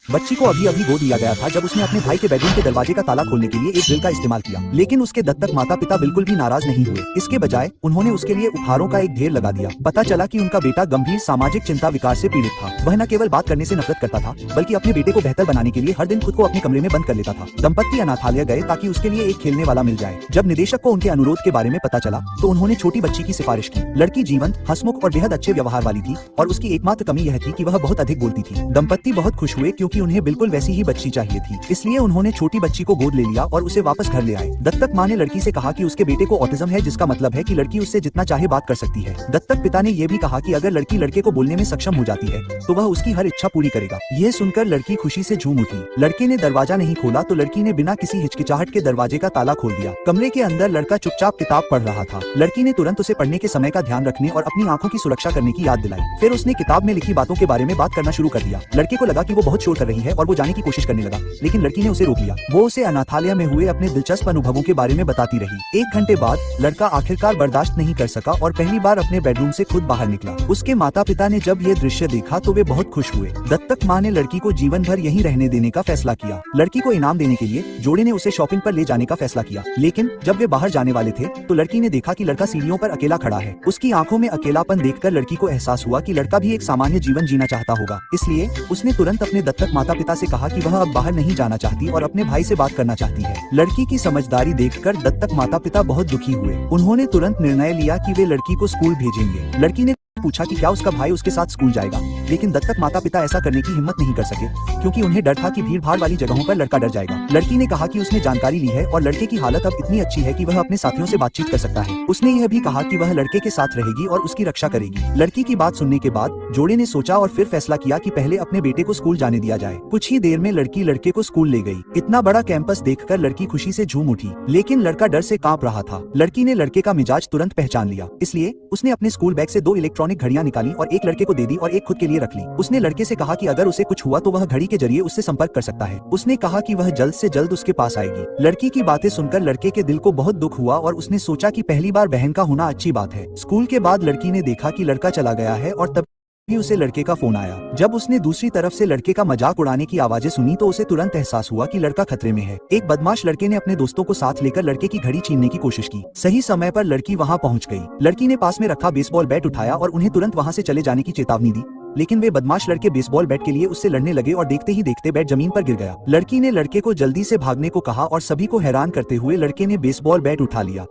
बच्ची को अभी अभी गोद दिया गया था जब उसने अपने भाई के बेडरूम के दरवाजे का ताला खोलने के लिए एक ड्रिल का इस्तेमाल किया, लेकिन उसके दत्तक माता पिता बिल्कुल भी नाराज नहीं हुए। इसके बजाय उन्होंने उसके लिए उपहारों का एक ढेर लगा दिया। पता चला कि उनका बेटा गंभीर सामाजिक चिंता विकार से पीड़ित था। वह न केवल बात करने से नफरत करता था, बल्कि अपने बेटे को बेहतर बनाने के लिए हर दिन खुद को अपने कमरे में बंद कर लेता था। दंपत्ति अनाथालय गए ताकि उसके लिए एक खेलने वाला मिल जाए। जब निदेशक को उनके अनुरोध के बारे में पता चला तो उन्होंने छोटी बच्ची की सिफारिश की। लड़की जीवंत, हंसमुख और बेहद अच्छे व्यवहार वाली थी और उसकी एकमात्र कमी यह थी कि वह बहुत अधिक बोलती थी। दंपत्ति बहुत खुश हुए क्योंकि उन्हें बिल्कुल वैसी ही बच्ची चाहिए थी, इसलिए उन्होंने छोटी बच्ची को गोद ले लिया और उसे वापस घर ले आए। दत्तक माँ ने लड़की से कहा कि उसके बेटे को ऑटिज्म है, जिसका मतलब है कि लड़की उससे जितना चाहे बात कर सकती है। दत्तक पिता ने यह भी कहा कि अगर लड़की लड़के को बोलने में सक्षम हो जाती है तो वह उसकी हर इच्छा पूरी करेगा। यह सुनकर लड़की खुशी से झूम उठी। लड़के ने दरवाजा नहीं खोला तो लड़की ने बिना किसी हिचकिचाहट के दरवाजे का ताला खोल दिया। कमरे के अंदर लड़का चुपचाप किताब पढ़ रहा था। लड़की ने तुरंत उसे पढ़ने के समय का ध्यान रखने और अपनी आंखों की सुरक्षा करने की याद दिलाई। फिर उसने किताब में लिखी बातों के बारे में बात करना शुरू कर दिया। लड़के को लगा कि वो बहुत शोर कर रही है और वो जाने की कोशिश करने लगा, लेकिन लड़की ने उसे रोक लिया। वो उसे अनाथालय में हुए अपने दिलचस्प अनुभवों के बारे में बताती रही। 1 घंटे बाद लड़का आखिरकार बर्दाश्त नहीं कर सका और पहली बार अपने बेडरूम से खुद बाहर निकला। उसके माता पिता ने जब ये दृश्य देखा तो वे बहुत खुश हुए। दत्तक माँ ने लड़की को जीवन भर यहीं रहने देने का फैसला किया। लड़की को इनाम देने के लिए जोड़े ने उसे शॉपिंग पर ले जाने का फैसला किया, लेकिन जब वे बाहर जाने वाले थे तो लड़की ने देखा कि लड़का सीढ़ियों पर अकेला खड़ा है। उसकी आंखों में अकेलापन देखकर लड़की को एहसास हुआ कि लड़का भी एक सामान्य जीवन जीना चाहता होगा। इसलिए उसने तुरंत अपने दत्तक माता पिता से कहा कि वह अब बाहर नहीं जाना चाहती और अपने भाई से बात करना चाहती है। लड़की की समझदारी देखकर दत्तक माता पिता बहुत दुखी हुए। उन्होंने तुरंत निर्णय लिया कि वे लड़की को स्कूल भेजेंगे। लड़की ने पूछा कि क्या उसका भाई उसके साथ स्कूल जाएगा, लेकिन दत्तक माता पिता ऐसा करने की हिम्मत नहीं कर सके क्योंकि उन्हें डर था कि भीड़ भाड़ वाली जगहों पर लड़का डर जाएगा। लड़की ने कहा कि उसने जानकारी ली है और लड़के की हालत अब इतनी अच्छी है कि वह अपने साथियों से बातचीत कर सकता है। उसने यह भी कहा कि वह लड़के के साथ रहेगी और उसकी रक्षा करेगी। लड़की की बात सुनने के बाद जोड़े ने सोचा और फिर फैसला किया कि पहले अपने बेटे को स्कूल जाने दिया जाए। कुछ ही देर में लड़की लड़के को स्कूल ले गई। इतना बड़ा कैंपस देखकर लड़की खुशी से झूम उठी, लेकिन लड़का डर से कांप रहा था। लड़की ने लड़के का मिजाज तुरंत पहचान लिया, इसलिए उसने अपने स्कूल बैग से 2 इलेक्ट्रॉनिक घड़ियां निकाली और एक लड़के को दे दी और एक खुद के लिए रख ली। उसने लड़के से कहा कि अगर उसे कुछ हुआ तो वह घड़ी के जरिए उससे संपर्क कर सकता है। उसने कहा कि वह जल्द से जल्द उसके पास आएगी। लड़की की बातें सुनकर लड़के के दिल को बहुत दुख हुआ और उसने सोचा कि पहली बार बहन का होना अच्छी बात है। स्कूल के बाद लड़की ने देखा कि लड़का चला गया है और तब भी उसे लड़के का फोन आया। जब उसने दूसरी तरफ से लड़के का मजाक उड़ाने की आवाजें सुनी तो उसे तुरंत एहसास हुआ कि लड़का खतरे में है। एक बदमाश लड़के ने अपने दोस्तों को साथ लेकर लड़के की घड़ी छीनने की कोशिश की। सही समय पर लड़की वहां पहुंच गई। लड़की ने पास में रखा बेसबॉल बैट उठाया और उन्हें तुरंत वहां से चले जाने की चेतावनी दी, लेकिन वे बदमाश लड़के बेसबॉल बैट के लिए उससे लड़ने लगे और देखते ही देखते बैट जमीन पर गिर गया। लड़की ने लड़के को जल्दी से भागने को कहा और सभी को हैरान करते हुए लड़के ने बेसबॉल बैट उठा लिया।